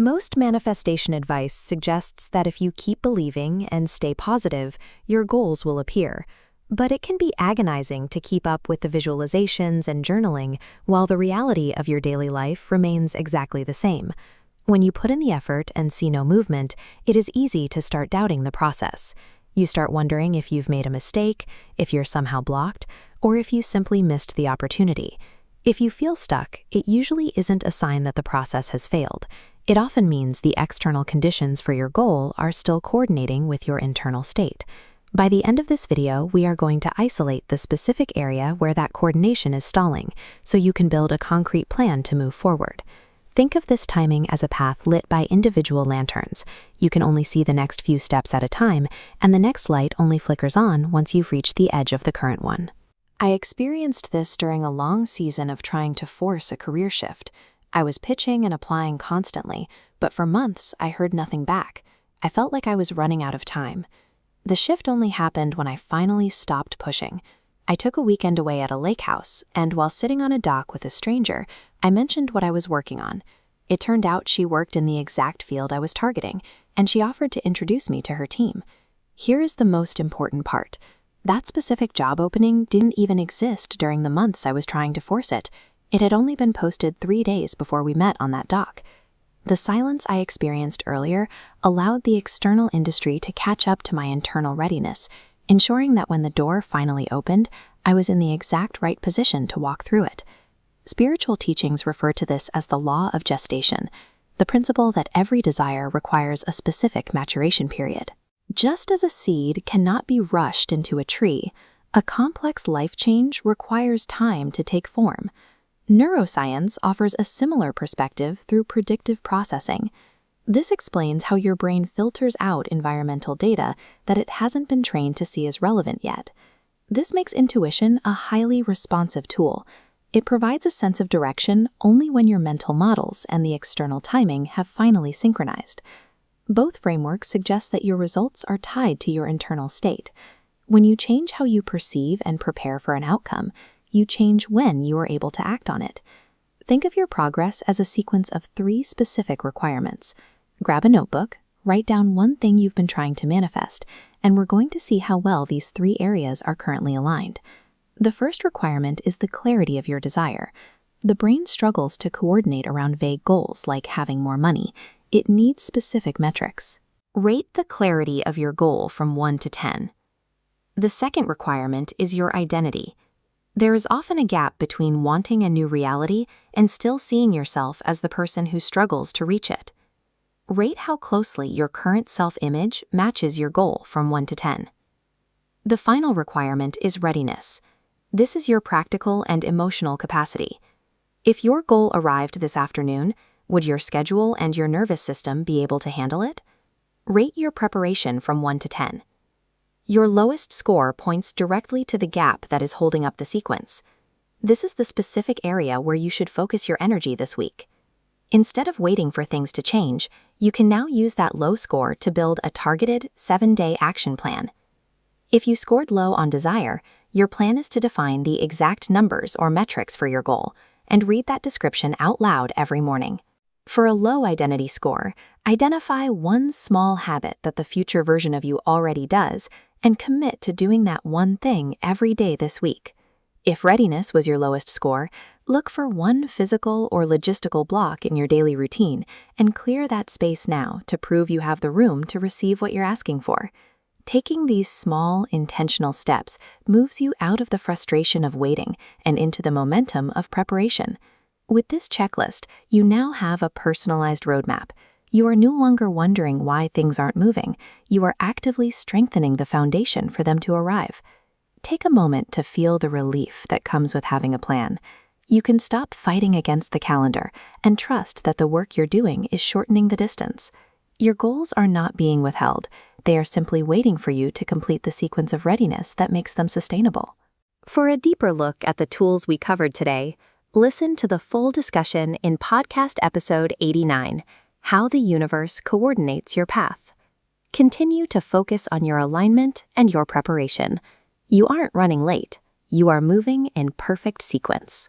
Most manifestation advice suggests that if you keep believing and stay positive, your goals will appear. But it can be agonizing to keep up with the visualizations and journaling while the reality of your daily life remains exactly the same. When you put in the effort and see no movement, it is easy to start doubting the process. You start wondering if you've made a mistake, if you're somehow blocked, or if you simply missed the opportunity. If you feel stuck, it usually isn't a sign that the process has failed. It often means the external conditions for your goal are still coordinating with your internal state. By the end of this video, we are going to isolate the specific area where that coordination is stalling, so you can build a concrete plan to move forward. Think of this timing as a path lit by individual lanterns. You can only see the next few steps at a time, and the next light only flickers on once you've reached the edge of the current one. I experienced this during a long season of trying to force a career shift. I was pitching and applying constantly, but for months I heard nothing back. I felt like I was running out of time. The shift only happened when I finally stopped pushing. I took a weekend away at a lake house, and while sitting on a dock with a stranger, I mentioned what I was working on. It turned out she worked in the exact field I was targeting, and she offered to introduce me to her team. Here is the most important part. That specific job opening didn't even exist during the months I was trying to force it. It had only been posted 3 days before we met on that dock. The silence I experienced earlier allowed the external industry to catch up to my internal readiness, ensuring that when the door finally opened, I was in the exact right position to walk through it. Spiritual teachings refer to this as the Law of Gestation, the principle that every desire requires a specific maturation period. Just as a seed cannot be rushed into a tree, a complex life change requires time to take form. Neuroscience offers a similar perspective through predictive processing. This explains how your brain filters out environmental data that it hasn't been trained to see as relevant yet. This makes intuition a highly responsive tool. It provides a sense of direction only when your mental models and the external timing have finally synchronized. Both frameworks suggest that your results are tied to your internal state. When you change how you perceive and prepare for an outcome, you change when you are able to act on it. Think of your progress as a sequence of 3 specific requirements. Grab a notebook, write down one thing you've been trying to manifest, and we're going to see how well these 3 areas are currently aligned. The first requirement is the clarity of your desire. The brain struggles to coordinate around vague goals like having more money. It needs specific metrics. Rate the clarity of your goal from 1 to 10. The second requirement is your identity. There is often a gap between wanting a new reality and still seeing yourself as the person who struggles to reach it. Rate how closely your current self-image matches your goal from 1 to 10. The final requirement is readiness. This is your practical and emotional capacity. If your goal arrived this afternoon, would your schedule and your nervous system be able to handle it? Rate your preparation from 1 to 10. Your lowest score points directly to the gap that is holding up the sequence. This is the specific area where you should focus your energy this week. Instead of waiting for things to change, you can now use that low score to build a targeted 7-day action plan. If you scored low on desire, your plan is to define the exact numbers or metrics for your goal and read that description out loud every morning. For a low identity score, identify one small habit that the future version of you already does and commit to doing that one thing every day this week. If readiness was your lowest score, look for one physical or logistical block in your daily routine and clear that space now to prove you have the room to receive what you're asking for. Taking these small, intentional steps moves you out of the frustration of waiting and into the momentum of preparation. With this checklist, you now have a personalized roadmap. You are no longer wondering why things aren't moving. You are actively strengthening the foundation for them to arrive. Take a moment to feel the relief that comes with having a plan. You can stop fighting against the calendar and trust that the work you're doing is shortening the distance. Your goals are not being withheld. They are simply waiting for you to complete the sequence of readiness that makes them sustainable. For a deeper look at the tools we covered today, listen to the full discussion in podcast episode 89, How the Universe Coordinates Your Path. Continue to focus on your alignment and your preparation. You aren't running late. You are moving in perfect sequence.